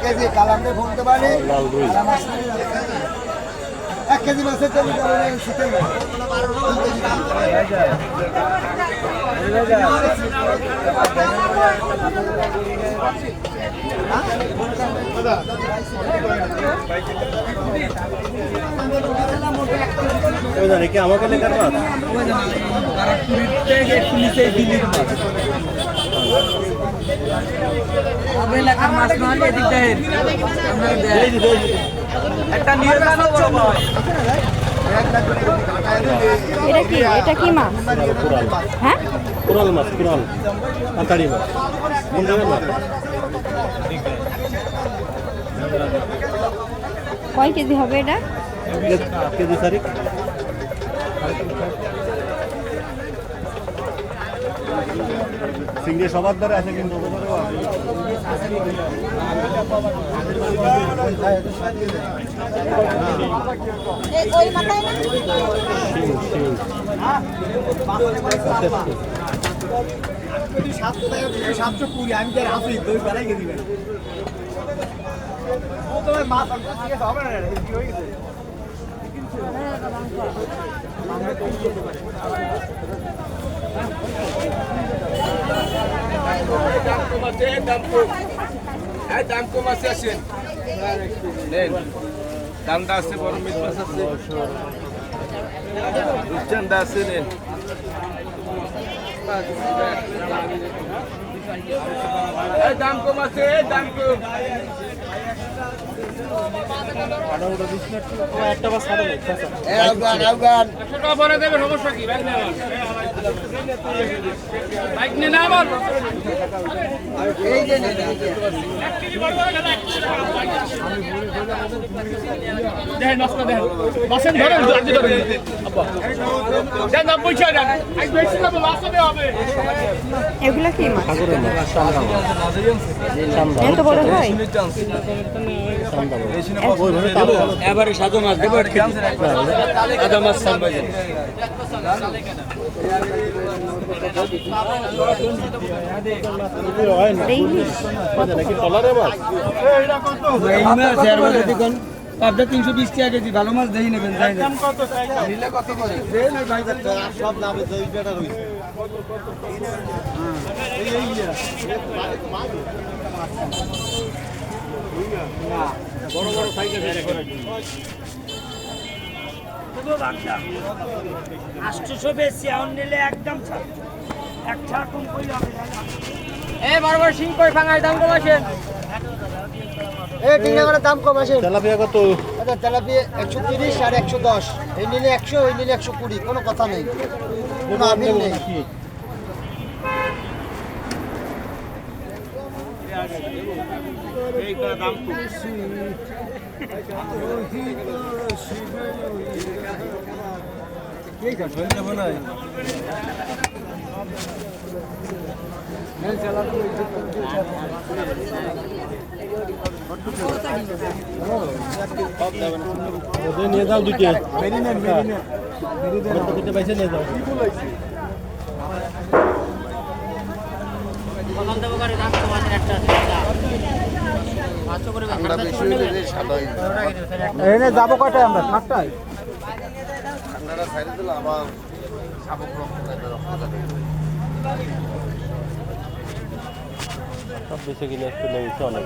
KG কালামে ফোনতে পারি লাল রুই 1 কেজি মাছের তেল শীতের কি আমাকে লেখার মাছ এটা কি মাছ? হ্যাঁ, কোরাল মাছ, কোরাল পাতাড়ি মাছ। কোন জায়গার মাছ? কয় কেজি হবে এটা? কেজি তারিখ সিংড়ি সবার দ্বারা আছে কিন্তু দাম কম আছে আসেন দামটা আছে বড় মিট মাছ আছে রূপচান্দা আছে নেন দাম কম আছে দাম কম একটা বাস খাবে পরে দেবে সমস্যা কি বাইক নিয়ে না আমার এগুলা কি মাছ? এত বড় হয়? এবারে সাদা মাছ দেবো সাদা মাছ সামনে পাবদা 320 টাকা কেজি ভালো মাছ দেই নেবেন যাই না কত করে দেন ভাই সব দামে দুইটা রইছে বড় বড় সাইজের শুধু বাচ্চা 800 বেশি এখন নিলে একদম একটা কম কইলে হবে বড় বড় শিং কই ভাঙায় দাম কম আসে। টিঙ্গার দাম কম আছে তেলাপিয়া কত? আচ্ছা তেলাপিয়া 130 আর 110 এই নিলে 100 এই নিলে 120 কোনো কথা নেই কোনো আমিল নেই এই দাম ঠিক আছে যাব না নিয়ে যাও দুইটা পয়সা নিয়ে যাও যাবো কয়টায় আমরা 7টায় সব বেশি কিনে আসতে লেগেছে অনেক।